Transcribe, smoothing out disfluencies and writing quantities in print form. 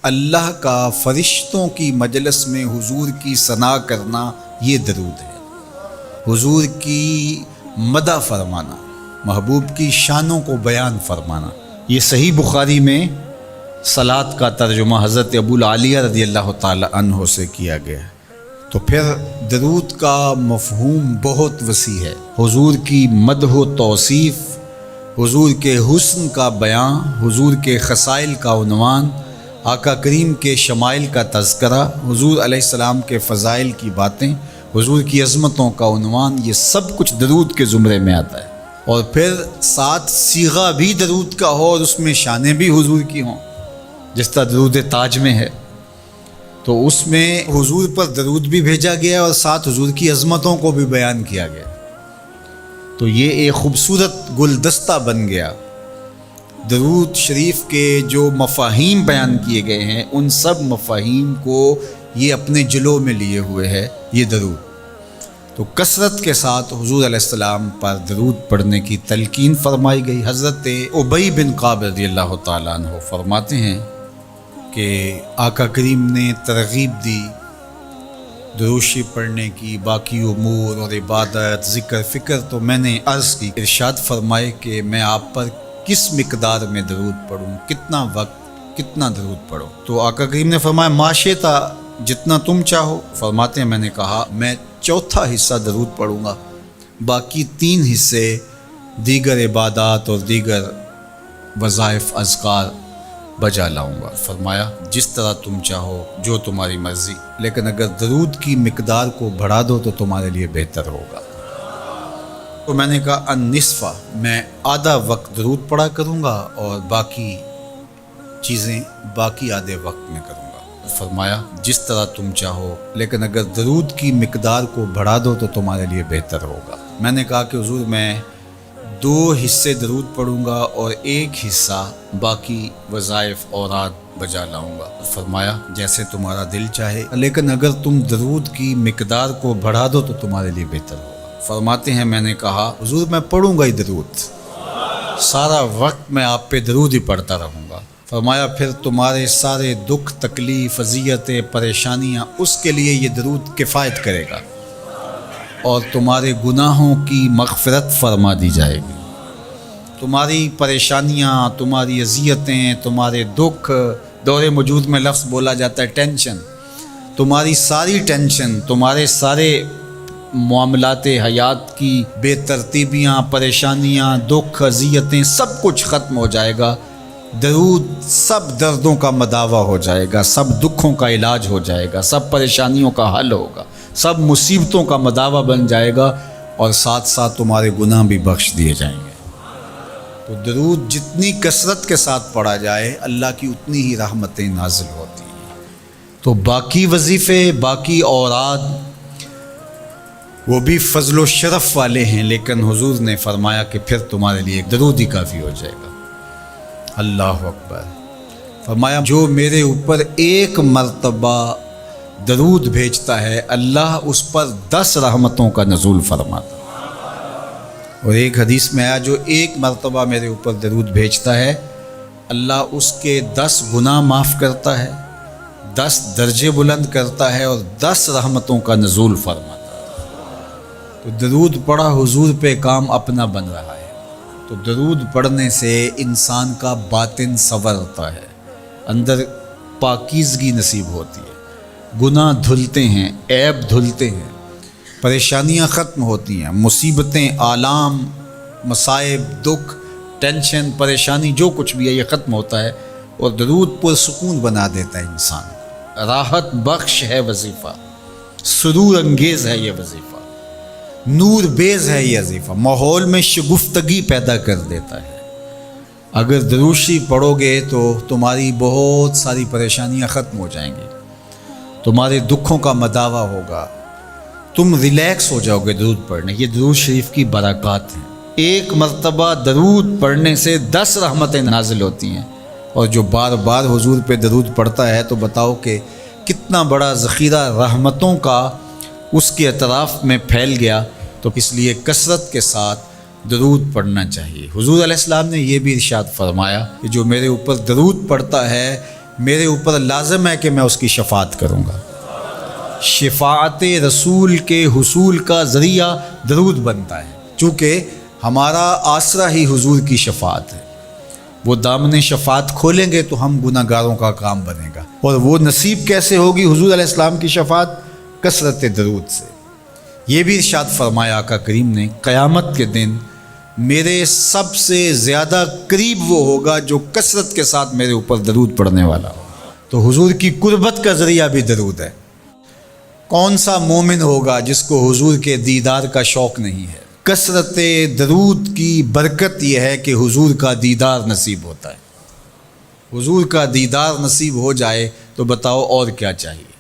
اللہ کا فرشتوں کی مجلس میں حضور کی ثنا کرنا یہ درود ہے، حضور کی مدح فرمانا، محبوب کی شانوں کو بیان فرمانا۔ یہ صحیح بخاری میں صلاۃ کا ترجمہ حضرت ابو العالیہ رضی اللہ تعالی عنہ سے کیا گیا ہے۔ تو پھر درود کا مفہوم بہت وسیع ہے، حضور کی مدح و توصیف، حضور کے حسن کا بیان، حضور کے خصائل کا عنوان، آقا کریم کے شمائل کا تذکرہ، حضور علیہ السلام کے فضائل کی باتیں، حضور کی عظمتوں کا عنوان، یہ سب کچھ درود کے زمرے میں آتا ہے۔ اور پھر ساتھ صیغہ بھی درود کا ہو اور اس میں شانیں بھی حضور کی ہوں، جس طرح درود تاج میں ہے، تو اس میں حضور پر درود بھی بھیجا گیا اور ساتھ حضور کی عظمتوں کو بھی بیان کیا گیا۔ تو یہ ایک خوبصورت گلدستہ بن گیا۔ درود شریف کے جو مفاہیم بیان کیے گئے ہیں، ان سب مفاہیم کو یہ اپنے جلو میں لیے ہوئے ہے یہ درود۔ تو کثرت کے ساتھ حضور علیہ السلام پر درود پڑھنے کی تلقین فرمائی گئی۔ حضرت ابی بن کعب رضی اللہ تعالیٰ عنہ فرماتے ہیں کہ آقا کریم نے ترغیب دی درود شریف پڑھنے کی، باقی امور اور عبادت، ذکر فکر تو میں نے عرض کی، ارشاد فرمائے کہ میں آپ پر کس مقدار میں درود پڑھوں، کتنا وقت، کتنا درود پڑھوں؟ تو آقا کریم نے فرمایا ماشیتا، جتنا تم چاہو۔ فرماتے ہیں میں نے کہا میں چوتھا حصہ درود پڑھوں گا، باقی 3 حصے دیگر عبادات اور دیگر وظائف اذکار بجا لاؤں گا۔ فرمایا جس طرح تم چاہو، جو تمہاری مرضی، لیکن اگر درود کی مقدار کو بڑھا دو تو تمہارے لیے بہتر ہوگا۔ تو میں نے کہا النصفہ، میں آدھا وقت درود پڑھا کروں گا اور باقی چیزیں باقی آدھے وقت میں کروں گا۔ فرمایا جس طرح تم چاہو، لیکن اگر درود کی مقدار کو بڑھا دو تو تمہارے لیے بہتر ہوگا۔ میں نے کہا کہ حضور میں 2 حصے درود پڑھوں گا اور 1 حصہ باقی وظائف اوراد بجا لاؤں گا۔ فرمایا جیسے تمہارا دل چاہے، لیکن اگر تم درود کی مقدار کو بڑھا دو تو تمہارے لیے بہتر ہوگا۔ فرماتے ہیں میں نے کہا حضور میں پڑھوں گا ہی درود، سارا وقت میں آپ پہ درود ہی پڑھتا رہوں گا۔ فرمایا پھر تمہارے سارے دکھ، تکلیف، اذیتیں، پریشانیاں، اس کے لیے یہ درود کفایت کرے گا اور تمہارے گناہوں کی مغفرت فرما دی جائے گی۔ تمہاری پریشانیاں، تمہاری اذیتیں، تمہارے دکھ، دور موجود میں لفظ بولا جاتا ہے ٹینشن، تمہاری ساری ٹینشن، تمہارے سارے معاملات حیات کی بے ترتیبیاں، پریشانیاں، دکھ، اذیتیں، سب کچھ ختم ہو جائے گا۔ درود سب دردوں کا مداوع ہو جائے گا، سب دکھوں کا علاج ہو جائے گا، سب پریشانیوں کا حل ہوگا، سب مصیبتوں کا مداوع بن جائے گا، اور ساتھ ساتھ تمہارے گناہ بھی بخش دیے جائیں گے۔ تو درود جتنی کثرت کے ساتھ پڑھا جائے، اللہ کی اتنی ہی رحمتیں نازل ہوتی ہیں۔ تو باقی وظیفے، باقی اوراد، وہ بھی فضل و شرف والے ہیں، لیکن حضور نے فرمایا کہ پھر تمہارے لیے درود ہی کافی ہو جائے گا۔ اللہ اکبر۔ فرمایا جو میرے اوپر 1 مرتبہ درود بھیجتا ہے، اللہ اس پر 10 رحمتوں کا نزول فرماتا ہے۔ اور ایک حدیث میں آیا جو 1 مرتبہ میرے اوپر درود بھیجتا ہے، اللہ اس کے 10 گناہ معاف کرتا ہے، 10 درجے بلند کرتا ہے اور 10 رحمتوں کا نزول فرماتا ہے۔ تو درود پڑھا حضور پہ کام اپنا بن رہا ہے۔ تو درود پڑھنے سے انسان کا باطن سنورتا ہے، اندر پاکیزگی نصیب ہوتی ہے، گناہ دھلتے ہیں، عیب دھلتے ہیں، پریشانیاں ختم ہوتی ہیں، مصیبتیں، آلام، مصائب، دکھ، ٹینشن، پریشانی، جو کچھ بھی ہے یہ ختم ہوتا ہے، اور درود پرسکون بنا دیتا ہے انسان۔ راحت بخش ہے وظیفہ، سرور انگیز ہے یہ وظیفہ، نور بیز ہے یہ وظیفہ، ماحول میں شگفتگی پیدا کر دیتا ہے۔ اگر درود شریف پڑھو گے تو تمہاری بہت ساری پریشانیاں ختم ہو جائیں گی، تمہارے دکھوں کا مداوع ہوگا، تم ریلیکس ہو جاؤ گے درود پڑھنے۔ یہ درود شریف کی برکات ہیں۔ 1 مرتبہ درود پڑھنے سے 10 رحمتیں نازل ہوتی ہیں، اور جو بار بار حضور پہ درود پڑھتا ہے تو بتاؤ کہ کتنا بڑا ذخیرہ رحمتوں کا اس کے اطراف میں پھیل گیا۔ تو اس لیے کثرت کے ساتھ درود پڑھنا چاہیے۔ حضور علیہ السلام نے یہ بھی ارشاد فرمایا کہ جو میرے اوپر درود پڑھتا ہے میرے اوپر لازم ہے کہ میں اس کی شفاعت کروں گا۔ شفاعت رسول کے حصول کا ذریعہ درود بنتا ہے، چونکہ ہمارا آسرا ہی حضور کی شفاعت ہے۔ وہ دامن شفاعت کھولیں گے تو ہم گناہ گاروں کا کام بنے گا، اور وہ نصیب کیسے ہوگی حضور علیہ السلام کی شفاعت؟ کثرت درود سے۔ یہ بھی ارشاد فرمایا آقا کریم نے، قیامت کے دن میرے سب سے زیادہ قریب وہ ہوگا جو کثرت کے ساتھ میرے اوپر درود پڑھنے والا ہو۔ تو حضور کی قربت کا ذریعہ بھی درود ہے۔ کون سا مومن ہوگا جس کو حضور کے دیدار کا شوق نہیں ہے؟ کثرت درود کی برکت یہ ہے کہ حضور کا دیدار نصیب ہوتا ہے۔ حضور کا دیدار نصیب ہو جائے تو بتاؤ اور کیا چاہیے۔